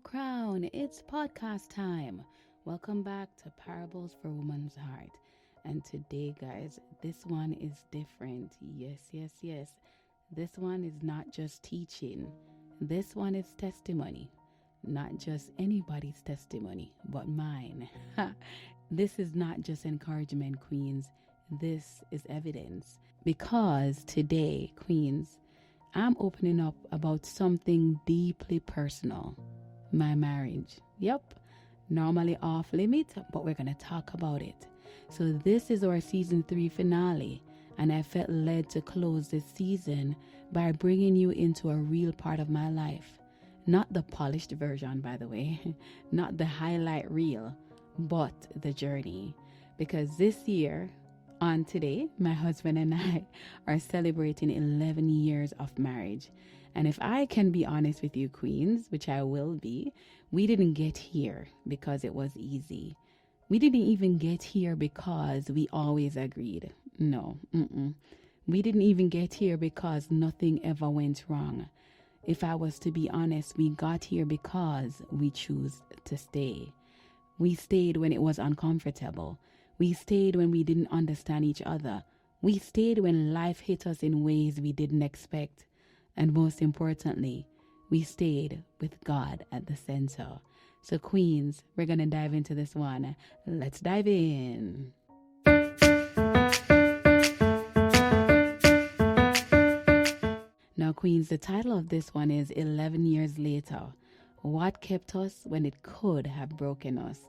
Crown, it's podcast time. Welcome back to Parables for Woman's Heart. And today, guys, this one is different. Yes. This one is not just teaching, this one is testimony. Not just anybody's testimony, but mine. This is not just encouragement, Queens. This is evidence. Because today, Queens, I'm opening up about something deeply personal. My marriage. Yep, normally off limit, but we're going to talk about it. So this is our season 3 finale, and I felt led to close this season by bringing you into a real part of my life. Not the polished version, by the way, not the highlight reel, but the journey. Because this year, on today, my husband and I are celebrating 11 years of marriage. And if I can be honest with you, Queens, which I will be, we didn't get here because it was easy. We didn't even get here because we always agreed. No. We didn't even get here because nothing ever went wrong. If I was to be honest, we got here because we chose to stay. We stayed when it was uncomfortable. We stayed when we didn't understand each other. We stayed when life hit us in ways we didn't expect. And most importantly, we stayed with God at the center. So Queens, we're going to dive into this one. Let's dive in. Now, Queens, the title of this one is 11 Years Later. What kept us when it could have broken us?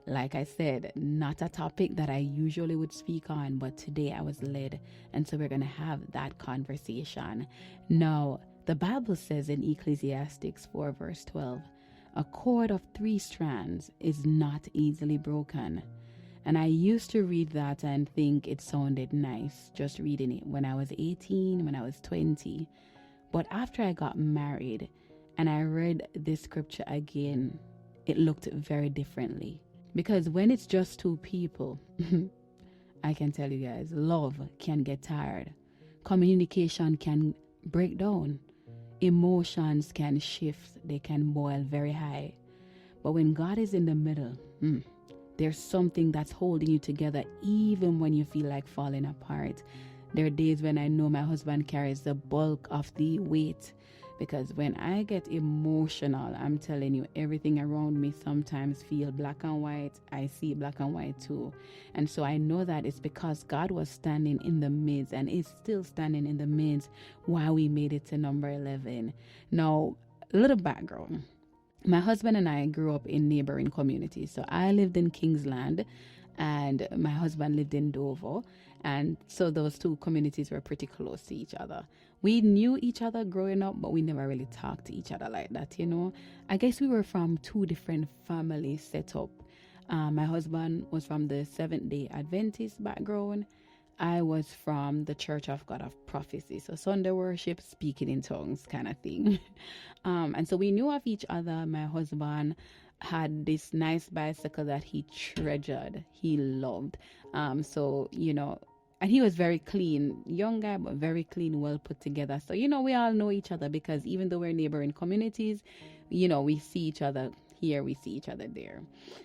Like I said, not a topic that I usually would speak on, but today I was led, and so we're going to have that conversation. Now, the Bible says in Ecclesiastes 4 verse 12, a cord of 3 strands is not easily broken. And I used to read that and think it sounded nice, just reading it when I was 18, when I was 20. But after I got married and I read this scripture again, it looked very differently. Because when it's just 2 people, I can tell you guys, love can get tired. Communication can break down. Emotions can shift. They can boil very high. But when God is in the middle, there's something that's holding you together even when you feel like falling apart. There are days when I know my husband carries the bulk of the weight. Because when I get emotional, I'm telling you, everything around me sometimes feel black and white. I see black and white too. And so I know that it's because God was standing in the midst and is still standing in the midst while we made it to number 11. Now, a little background. My husband and I grew up in neighboring communities. So I lived in Kingsland and my husband lived in Dover. And so those 2 communities were pretty close to each other. We knew each other growing up, but we never really talked to each other like that, you know. I guess we were from 2 different families set up. My husband was from the Seventh-day Adventist background. I was from the Church of God of Prophecy. So Sunday worship, speaking in tongues kind of thing. And so we knew of each other. My husband had this nice bicycle that he treasured, he loved. So, you know, and he was very clean, young guy, but very clean, well put together. So, you know, we all know each other because even though we're neighboring communities, you know, we see each other here, we see each other there.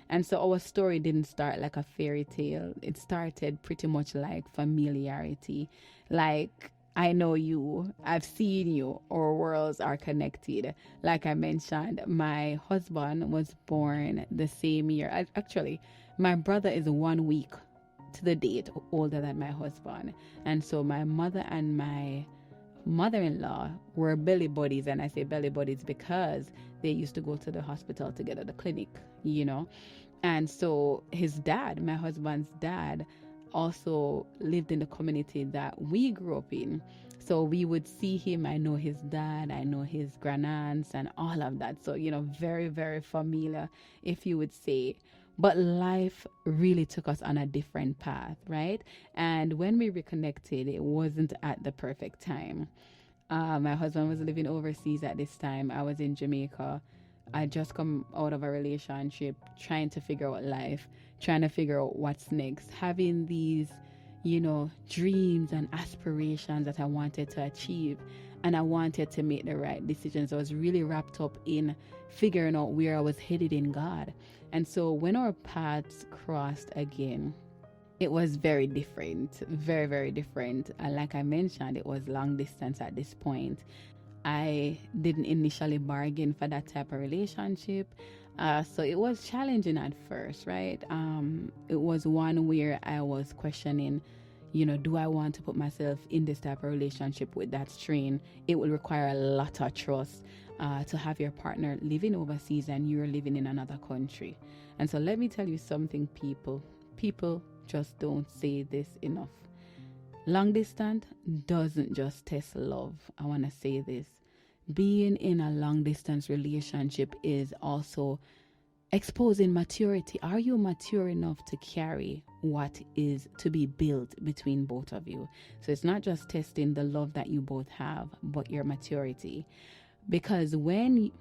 And so our story didn't start like a fairy tale. It started pretty much like familiarity. Like, I know you, I've seen you, our worlds are connected. Like I mentioned, my husband was born the same year. Actually, my brother is 1 week to the date older than my husband. And so my mother and my mother-in-law were belly buddies. And I say belly buddies because they used to go to the hospital together, the clinic, you know. And so his dad, my husband's dad, also lived in the community that we grew up in. So we would see him. I know his dad, I know his grandparents and all of that. So, you know, very, very familiar, if you would say. But life really took us on a different path, right? And when we reconnected, it wasn't at the perfect time. My husband was living overseas at this time. I was in Jamaica. I just come out of a relationship, trying to figure out life, trying to figure out what's next, having these, you know, dreams and aspirations that I wanted to achieve. and I wanted to make the right decisions. I was really wrapped up in figuring out where I was headed in God. And so when our paths crossed again, it was very different, very, very different. And like I mentioned, it was long distance at this point. I didn't initially bargain for that type of relationship. So it was challenging at first, right? It was one where I was questioning, do I want to put myself in this type of relationship with that strain? It will require a lot of trust to have your partner living overseas and you're living in another country. And so let me tell you something, people. People just don't say this enough. Long distance doesn't just test love. I want to say this. Being in a long distance relationship is also exposing maturity. Are you mature enough to carry what is to be built between both of you? So it's not just testing the love that you both have, but your maturity. Because the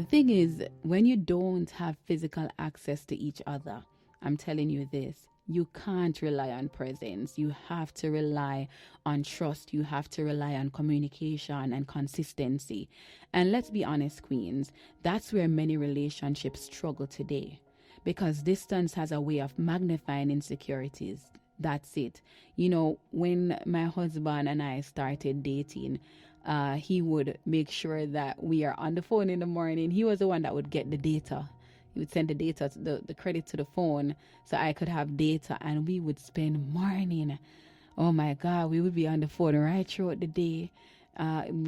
thing is, when you don't have physical access to each other, I'm telling you this, you can't rely on presence. You have to rely on trust. You have to rely on communication and consistency. And let's be honest, queens, that's where many relationships struggle today, because distance has a way of magnifying insecurities. That's it. When my husband and I started dating, he would make sure that we are on the phone in the morning. He was the one that would get the data. He would send the data, the credit to the phone, so I could have data, and we would spend morning. Oh my God, we would be on the phone right throughout the day. I'm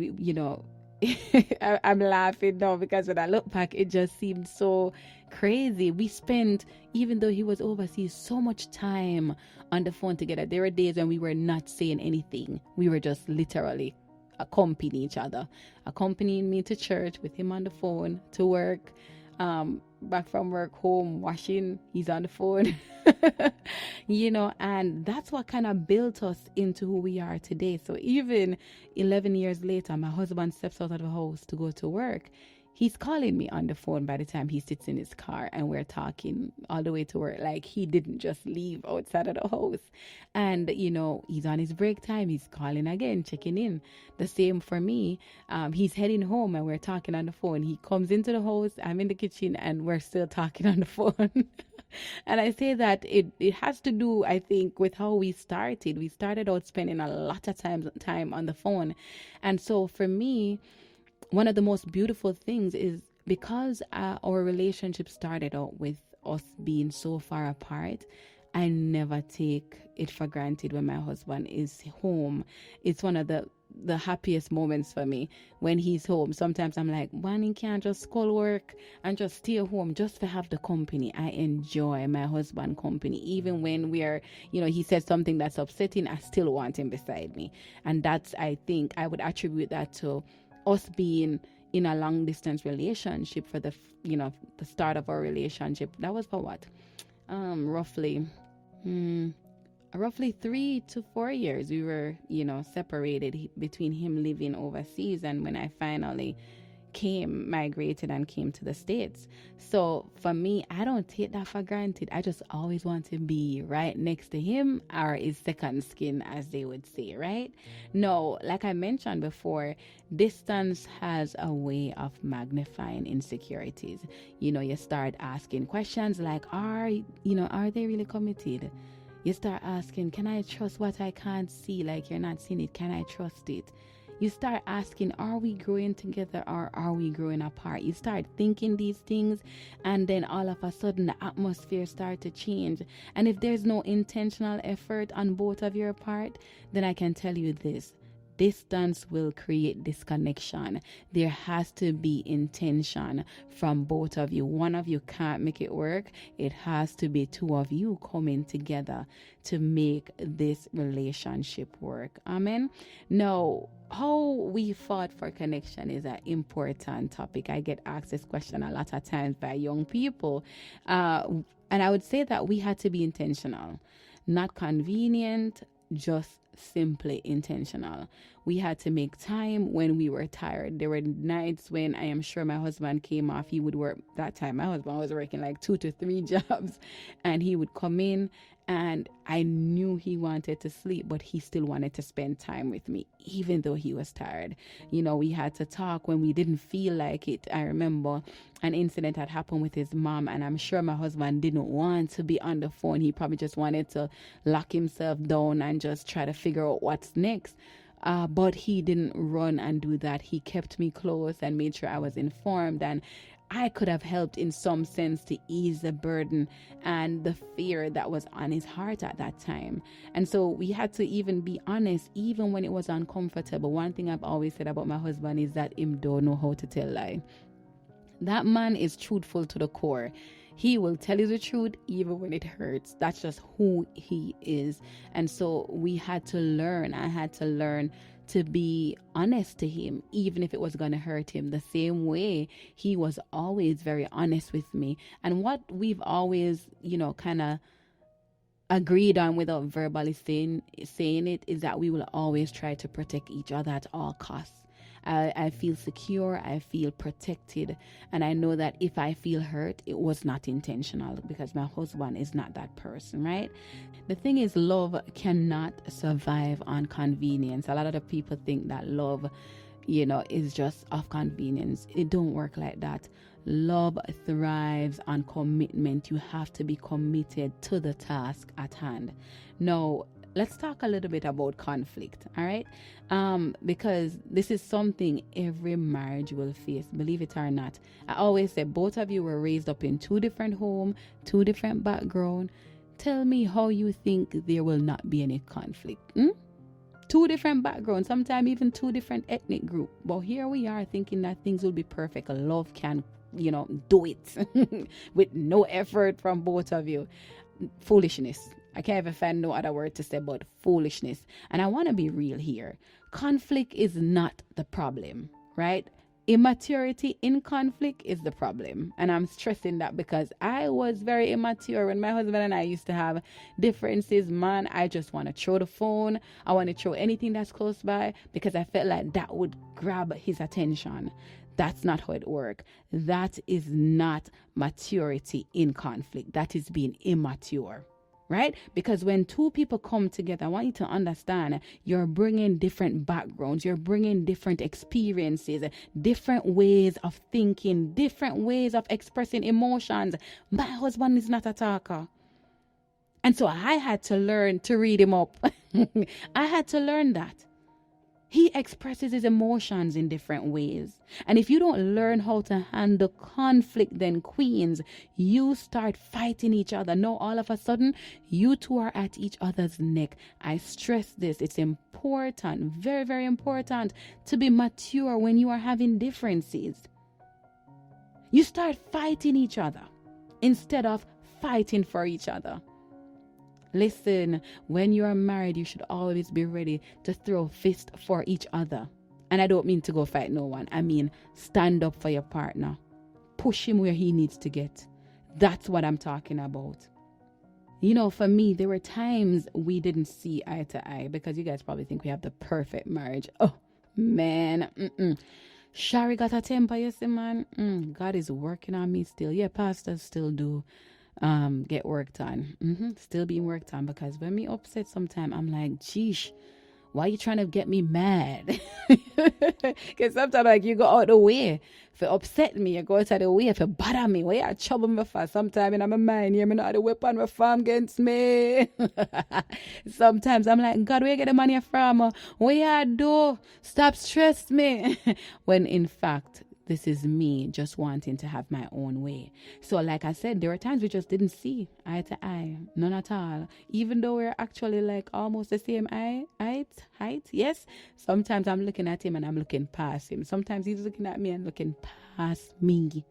laughing now because when I look back, it just seemed so crazy. We spent, even though he was overseas, so much time on the phone together. There were days when we were not saying anything. We were just literally accompanying each other, accompanying me to church with him on the phone, to work. Back from work, home, washing, he's on the phone. And that's what kind of built us into who we are today. So even 11 years later, my husband steps out of the house to go to work. He's calling me on the phone by the time he sits in his car, and we're talking all the way to work. Like, he didn't just leave outside of the house. And, he's on his break time. He's calling again, checking in. The same for me. He's heading home and we're talking on the phone. He comes into the house, I'm in the kitchen, and we're still talking on the phone. And I say that it has to do, I think, with how we started. We started out spending a lot of time on the phone. And so for me, one of the most beautiful things is, because our relationship started out with us being so far apart, I never take it for granted when my husband is home. It's one of the happiest moments for me when he's home. Sometimes I'm like, man, he can't just call work and just stay home just to have the company. I enjoy my husband company. Even when he says something that's upsetting, I still want him beside me. And that's, I think, I would attribute that to us being in a long distance relationship for the start of our relationship. That was for what? Roughly 3 to 4 years we were, separated, between him living overseas and when I finally migrated and came to the States. So for me, I don't take that for granted. I just always want to be right next to him, or his second skin, as they would say, right? No, like I mentioned before, distance has a way of magnifying insecurities. You start asking questions like, are they really committed? You start asking, can I trust what I can't see? Like, you're not seeing it. Can I trust it? You start asking, are we growing together or are we growing apart? You start thinking these things, and then all of a sudden the atmosphere starts to change. And if there's no intentional effort on both of your part, then I can tell you this: distance will create disconnection. There has to be intention from both of you. One of you can't make it work. It has to be two of you coming together to make this relationship work. Amen. Now, how we fought for connection is an important topic. I get asked this question a lot of times by young people. And I would say that we had to be intentional, not convenient, just simply intentional. We had to make time when we were tired. There were nights when I am sure my husband came off. He would work that time. My husband was working like 2 to 3 jobs, and he would come in, and I knew he wanted to sleep, but he still wanted to spend time with me, even though he was tired. We had to talk when we didn't feel like it. I remember an incident had happened with his mom, and I'm sure my husband didn't want to be on the phone. He probably just wanted to lock himself down and just try to figure out what's next. But he didn't run and do that. He kept me close and made sure I was informed, and I could have helped in some sense to ease the burden and the fear that was on his heart at that time. And so we had to even be honest, even when it was uncomfortable. One thing I've always said about my husband is that him don't know how to tell lie. That man is truthful to the core. He will tell you the truth even when it hurts. That's just who he is. And so we had to learn. I had to learn to be honest to him, even if it was going to hurt him. The same way he was always very honest with me. And what we've always, kind of agreed on without verbally saying it is that we will always try to protect each other at all costs. I feel secure, I feel protected, and I know that if I feel hurt, it was not intentional, because my husband is not that person, right? The thing is, love cannot survive on convenience. A lot of the people think that love, is just of convenience. It don't work like that. Love thrives on commitment. You have to be committed to the task at hand. Now, let's talk a little bit about conflict, all right? Because this is something every marriage will face, believe it or not. I always say both of you were raised up in 2 different homes, 2 different backgrounds. Tell me how you think there will not be any conflict. 2 different backgrounds, sometimes even 2 different ethnic groups. But here we are thinking that things will be perfect. Love can, do it with no effort from both of you. Foolishness. I can't even find no other word to say but foolishness. And I want to be real here. Conflict is not the problem, right? Immaturity in conflict is the problem. And I'm stressing that because I was very immature when my husband and I used to have differences. Man, I just want to throw the phone. I want to throw anything that's close by because I felt like that would grab his attention. That's not how it works. That is not maturity in conflict. That is being immature. Right? Because when 2 people come together, I want you to understand you're bringing different backgrounds, you're bringing different experiences, different ways of thinking, different ways of expressing emotions. My husband is not a talker. And so I had to learn to read him up. I had to learn that. He expresses his emotions in different ways. And if you don't learn how to handle conflict, then queens, you start fighting each other. No, all of a sudden, you 2 are at each other's neck. I stress this. It's important, very, very important to be mature when you are having differences. You start fighting each other instead of fighting for each other. Listen, when you are married, you should always be ready to throw fists for each other. And I don't mean to go fight no one. I mean, stand up for your partner. Push him where he needs to get. That's what I'm talking about. For me, there were times we didn't see eye to eye because you guys probably think we have the perfect marriage. Oh, man. Shari got a temper, you see, man. God is working on me still. Yeah, pastors still do. Get worked on. Still being worked on, because when me upset sometimes I'm like, geesh, why are you trying to get me mad? Because sometimes you go out the way for upset me, you go out of the way for bother me. Why you trouble me for? Sometimes in my mind, you know the weapon will form against me. Sometimes I'm like, God, where you get the money from? What you do? Stop stress me. When in fact, this is me just wanting to have my own way. So like I said, there were times we just didn't see eye to eye. None at all. Even though we're actually like almost the same height. Yes. Sometimes I'm looking at him and I'm looking past him. Sometimes he's looking at me and looking past me.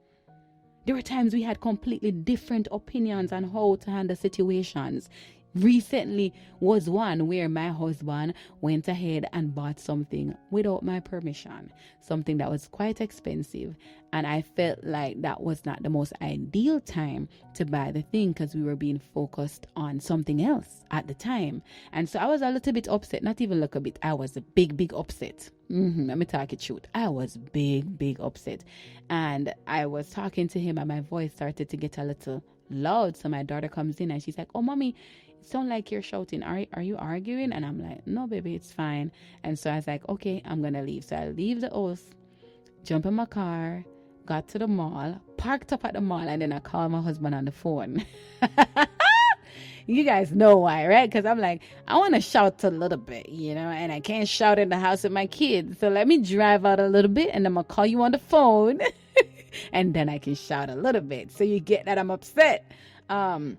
There were times we had completely different opinions on how to handle situations. Recently was one where my husband went ahead and bought something without my permission, something that was quite expensive. And I felt like that was not the most ideal time to buy the thing because we were being focused on something else at the time. And so I was a little bit upset, not even a little bit. I was a big upset. Let me talk it truth. I was big upset. And I was talking to him and my voice started to get a little loud. So my daughter comes in and she's like, "Oh, mommy, it sounds like you're shouting. Are you arguing?" And I'm like, "No, baby, it's fine." And so I was like, "Okay, I'm going to leave." So I leave the house, jump in my car, got to the mall, parked up at the mall, and then I called my husband on the phone. You guys know why, right? Because I'm like, I want to shout a little bit, and I can't shout in the house with my kids. So let me drive out a little bit and I'm going to call you on the phone and then I can shout a little bit. So you get that I'm upset. But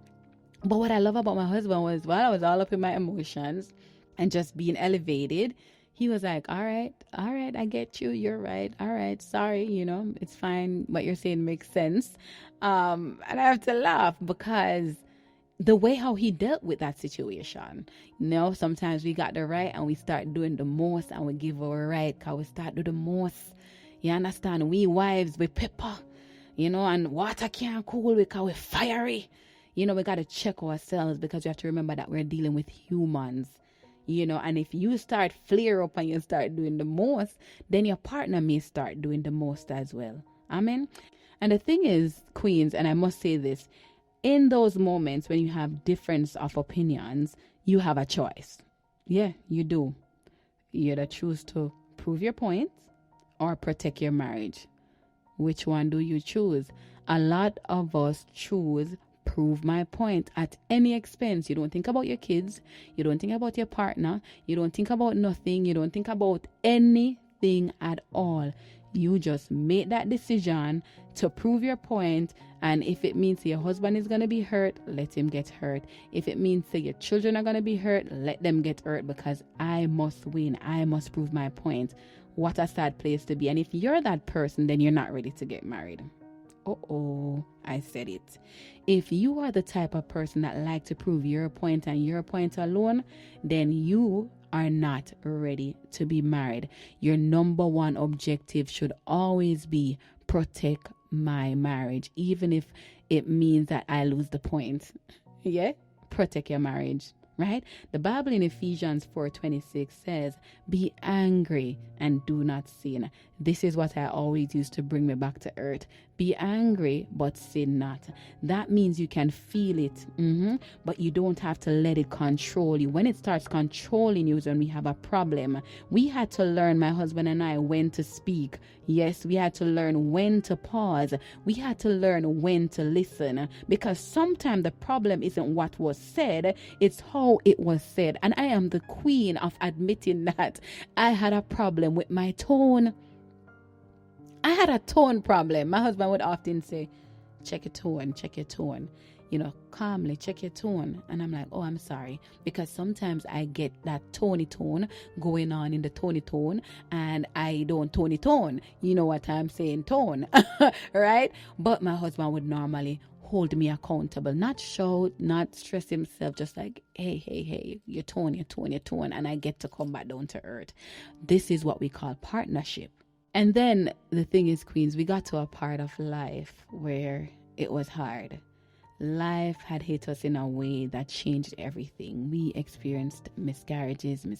what I love about my husband was while I was all up in my emotions and just being elevated, he was like, all right, I get you. You're right. All right, sorry, it's fine. What you're saying makes sense. And I have to laugh because the way how he dealt with that situation, sometimes we got the right and we start doing the most and we give our right because we start doing the most. You understand? We wives, we pepper, and water can't cool because we're fiery. We got to check ourselves because we have to remember that we're dealing with humans, and if you start flare up and you start doing the most, then your partner may start doing the most as well. Amen. And the thing is, queens, and I must say this, in those moments when you have difference of opinions, you have a choice. Yeah, you do. You either choose to prove your point or protect your marriage. Which one do you choose? A lot of us choose prove my point at any expense. You don't think about your kids. You don't think about your partner. You don't think about nothing. You don't think about anything at all. You just make that decision to prove your point. And if it means your husband is going to be hurt, let him get hurt. If it means that your children are going to be hurt, let them get hurt because I must win. I must prove my point. What a sad place to be. And if you're that person, then you're not ready to get married. I said it. If you are the type of person that like to prove your point and your point alone, then you are not ready to be married. Your number one objective should always be protect my marriage, even if it means that I lose the point. Yeah, protect your marriage, right? The Bible in Ephesians 4:26 says, "Be angry and do not sin." This is what I always used to bring me back to earth. Be angry, but sin not. That means you can feel it, but you don't have to let it control you. When it starts controlling you is when we have a problem. We had to learn, my husband and I, when to speak. Yes, we had to learn when to pause. We had to learn when to listen, because sometimes the problem isn't what was said, it's how it was said. And I am the queen of admitting that I had a problem with my tone. I had a tone problem. My husband would often say, check your tone, calmly check your tone. And I'm like, oh, I'm sorry. Because sometimes I get that tony tone going on in the tony tone and I don't tony tone. You know what I'm saying? Tone, right? But my husband would normally hold me accountable, not shout, not stress himself, just like, hey, your tone. And I get to come back down to earth. This is what we call partnership. And then the thing is, queens, we got to a part of life where it was hard. Life had hit us in a way that changed everything. We experienced miscarriages. And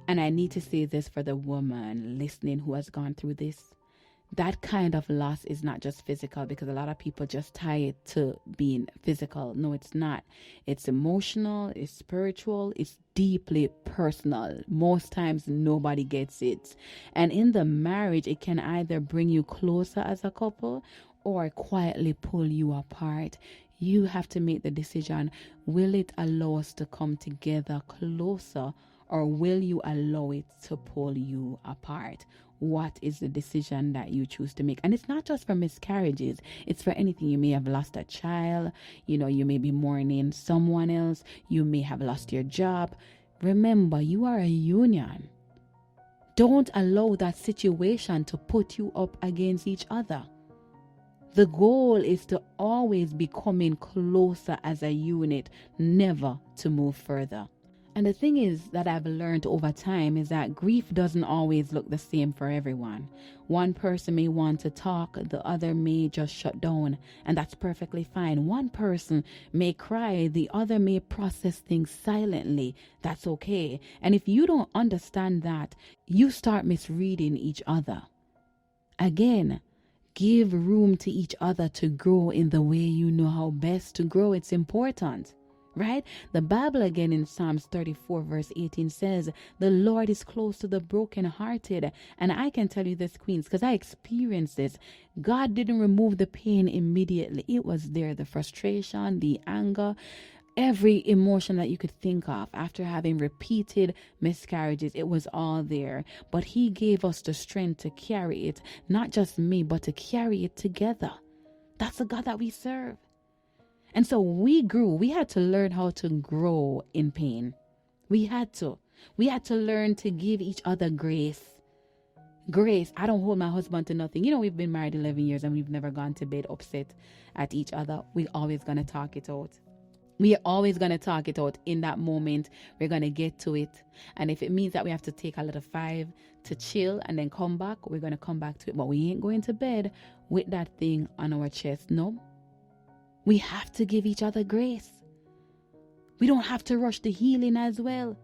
I need to say this for the woman listening who has gone through this. That kind of loss is not just physical, because a lot of people just tie it to being physical. No, it's not. It's emotional, it's spiritual, it's deeply personal. Most times nobody gets it. And in the marriage, it can either bring you closer as a couple or quietly pull you apart. You have to make the decision. Will it allow us to come together closer, or will you allow it to pull you apart? What is the decision that you choose to make? And it's not just for miscarriages. It's for anything. You may have lost a child. You may be mourning someone else. You may have lost your job. Remember, you are a union. Don't allow that situation to put you up against each other. The goal is to always be coming closer as a unit, never to move further. And the thing is that I've learned over time is that grief doesn't always look the same for everyone. One person may want to talk, the other may just shut down, and that's perfectly fine. One person may cry, the other may process things silently. That's okay. And if you don't understand that, you start misreading each other. Again, give room to each other to grow in the way you know how best to grow. It's important. Right? The Bible again in Psalms 34 verse 18 says, the Lord is close to the brokenhearted. And I can tell you this, queens, because I experienced this. God didn't remove the pain immediately. It was there, the frustration, the anger, every emotion that you could think of after having repeated miscarriages. It was all there. But he gave us the strength to carry it, not just me, but to carry it together. That's the God that we serve. And so we grew. We had to learn how to grow in pain. We had to learn to give each other grace. Grace. I don't hold my husband to nothing. You know, we've been married 11 years and we've never gone to bed upset at each other. We're always going to talk it out. We are always going to talk it out in that moment. We're going to get to it. And if it means that we have to take a little 5 to chill and then come back, we're going to come back to it. But we ain't going to bed with that thing on our chest. No. We have to give each other grace. We don't have to rush the healing as well.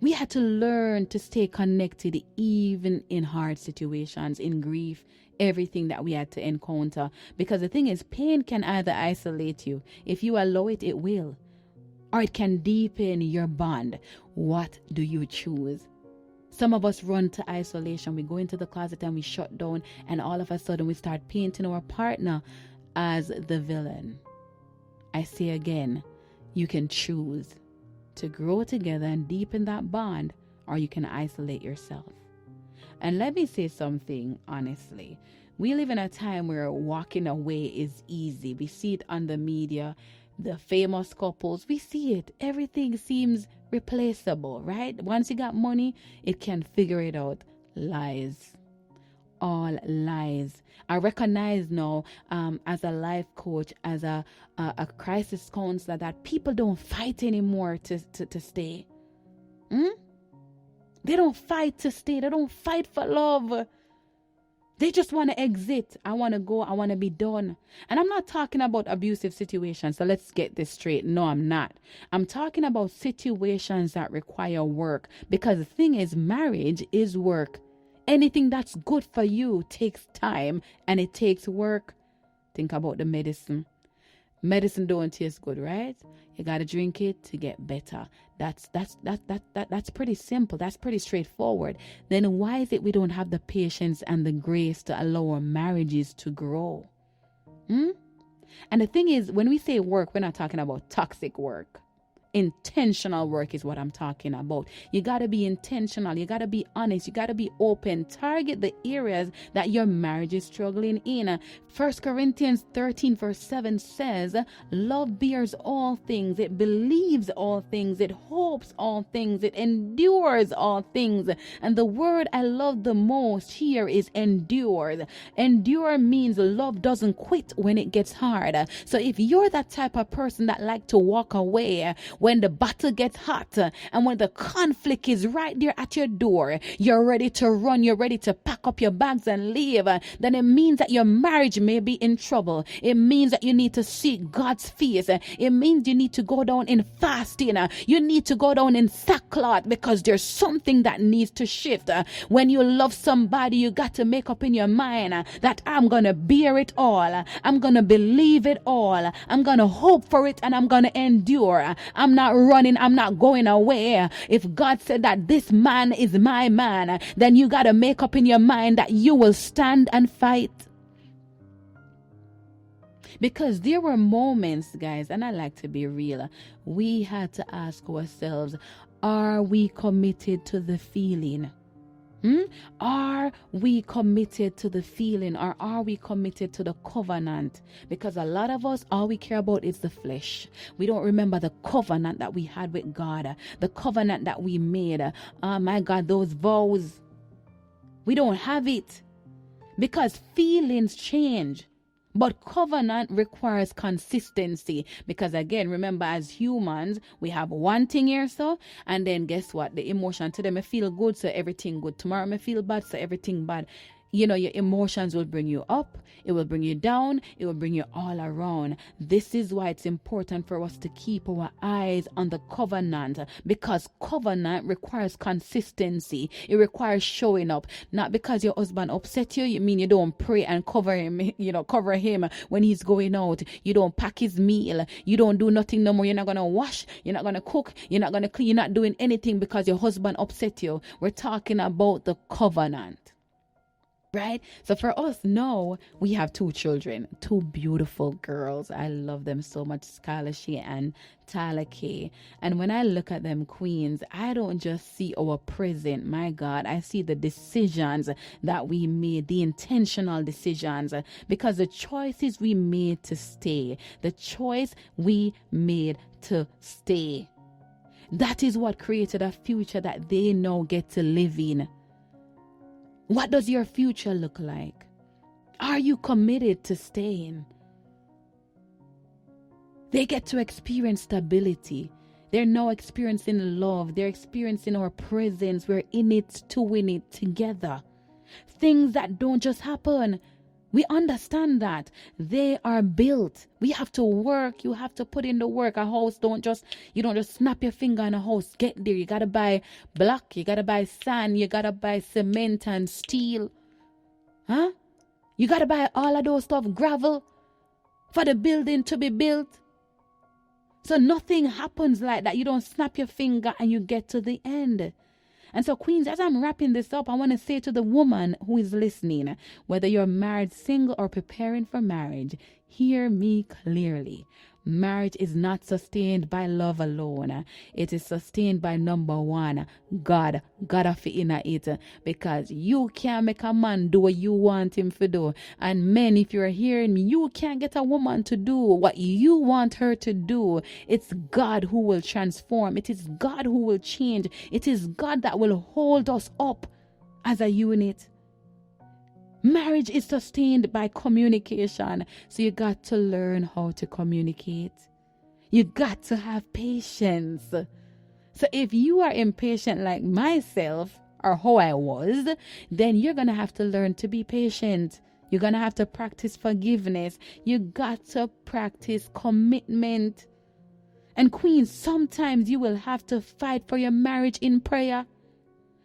We had to learn to stay connected even in hard situations, in grief, everything that we had to encounter. Because the thing is, pain can either isolate you. If you allow it, it will. Or it can deepen your bond. What do you choose? Some of us run to isolation. We go into the closet and we shut down, and all of a sudden we start painting our partner as the villain. I say again, you can choose to grow together and deepen that bond, or you can isolate yourself. And let me say something honestly. We live in a time where walking away is easy. We see it on the media, the famous couples. We see it. Everything seems replaceable, right? Once you got money, it can figure it out. Lies. All lies. I recognize now as a life coach, as a crisis counselor, that people don't fight anymore to stay. They don't fight to stay. They don't fight for love. They just want to exit. I want to go. I want to be done. And I'm not talking about abusive situations. So let's get this straight. No, I'm not. I'm talking about situations that require work. Because the thing is, marriage is work. Anything that's good for you takes time and it takes work. Think about the medicine. Medicine don't taste good, right? You got to drink it to get better. That's pretty simple. That's pretty straightforward. Then why is it we don't have the patience and the grace to allow our marriages to grow? And the thing is, when we say work, we're not talking about toxic work. Intentional work is what I'm talking about. You got to be intentional. You got to be honest. You got to be open. Target the areas that your marriage is struggling in. 1 Corinthians 13 verse 7 says, love bears all things. It believes all things. It hopes all things. It endures all things. And the word I love the most here is endure. Endure means love doesn't quit when it gets hard. So if you're that type of person that like to walk away when the battle gets hot and when the conflict is right there at your door, you're ready to run, you're ready to pack up your bags and leave, then it means that your marriage may be in trouble. It means that you need to seek God's face. It means you need to go down in fasting. You need to go down in sackcloth because there's something that needs to shift. When you love somebody, you got to make up in your mind that I'm going to bear it all. I'm going to believe it all. I'm going to hope for it and I'm going to endure. I'm not running. I'm not going away. If God said that this man is my man, then you got to make up in your mind that you will stand and fight. Because there were moments, guys, and I like to be real, we had to ask ourselves, are we committed to the feeling? Are we committed to the feeling, or are we committed to the covenant? Because a lot of us, all we care about is the flesh. We don't remember the covenant that we had with God, the covenant that we made. Oh my God, those vows, we don't have it. because feelings change. But covenant requires consistency because, again, remember, as humans, we have one thing here, so, and then guess what? The emotion today may feel good, so everything good. Tomorrow may feel bad, so everything bad. You know, your emotions will bring you up, it will bring you down, it will bring you all around. This is why it's important for us to keep our eyes on the covenant, because covenant requires consistency. It requires showing up. Not because your husband upset you, you mean you don't pray and cover him, cover him when he's going out. You don't pack his meal. You don't do nothing no more. You're not going to wash. You're not going to cook. You're not going to clean. You're not doing anything because your husband upset you. We're talking about the covenant. Right? So for us now, we have 2 children, 2 beautiful girls. I love them so much, Skylar Shea and Tyler K. And when I look at them queens, I don't just see our present, my God, I see the decisions that we made, the intentional decisions, because the choices we made to stay, the choice we made to stay, that is what created a future that they now get to live in. What does your future look like? Are you committed to staying? They get to experience stability. They're now experiencing love. They're experiencing our presence. We're in it to win it together. Things that don't just happen. We understand that. They are built. We have to work. You have to put in the work. A house you don't just snap your finger and a house get there. You gotta buy block. You gotta buy sand. You gotta buy cement and steel. Huh? You gotta buy all of those stuff, gravel, for the building to be built. So nothing happens like that. You don't snap your finger and you get to the end. And so, queens, as I'm wrapping this up, I want to say to the woman who is listening, whether you're married, single, or preparing for marriage, hear me clearly. Marriage is not sustained by love alone. It is sustained by, number one, God. God of in it, because you can't make a man do what you want him to do. And men, if you're hearing me, you can't get a woman to do what you want her to do. It's God who will transform. It is God who will change. It is God that will hold us up as a unit. Marriage is sustained by communication. So you got to learn how to communicate. You got to have patience. So if you are impatient like myself, or how I was, then you're going to have to learn to be patient. You're going to have to practice forgiveness. You got to practice commitment. And queens, sometimes you will have to fight for your marriage in prayer,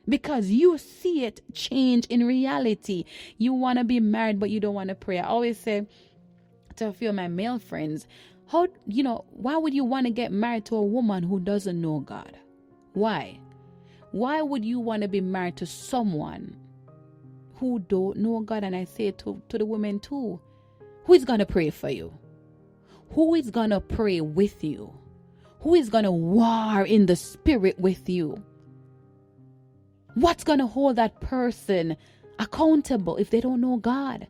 because you see it change in reality. You want to be married, but you don't want to pray. I always say to a few of my male friends, why would you want to get married to a woman who doesn't know God? Why? Why would you want to be married to someone who don't know God? And I say to the women too, who is going to pray for you? Who is going to pray with you? Who is going to war in the spirit with you? What's going to hold that person accountable if they don't know God?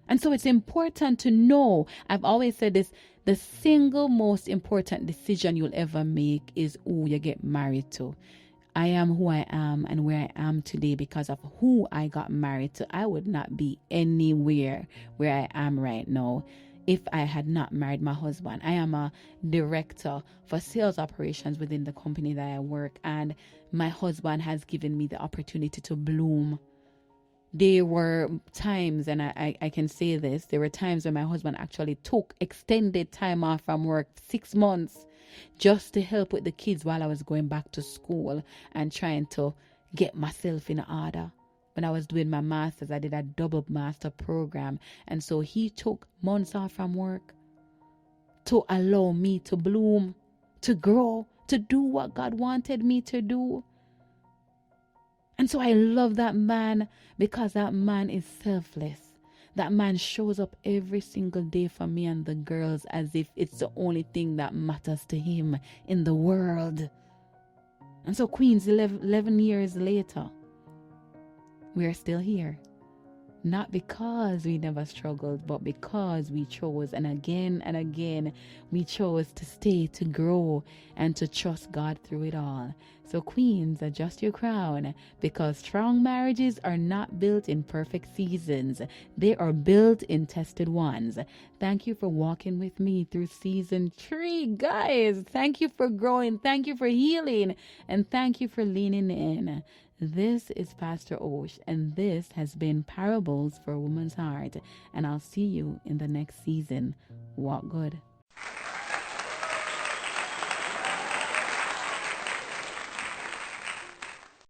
And so it's important to know, I've always said this, the single most important decision you'll ever make is who you get married to. I am who I am and where I am today because of who I got married to. I would not be anywhere where I am right now if I had not married my husband. I am a director for sales operations within the company that I work, and my husband has given me the opportunity to bloom. There were times, and I can say this, there were times when my husband actually took extended time off from work, 6 months, just to help with the kids while I was going back to school and trying to get myself in order. When I was doing my master's, I did a double master program. And so he took months off from work to allow me to bloom, to grow, to do what God wanted me to do. And so I love that man because that man is selfless. That man shows up every single day for me and the girls as if it's the only thing that matters to him in the world. And so, queens, 11 years later, we are still here. not because we never struggled, but because we chose. And again, we chose to stay, to grow, and to trust God through it all. So, queens, adjust your crown, because strong marriages are not built in perfect seasons. They are built in tested ones. Thank you for walking with me through season 3, guys. Thank you for growing. Thank you for healing. And thank you for leaning in. This is Pastor Osh, and this has been Parables for a Woman's Heart. And I'll see you in the next season. Walk good.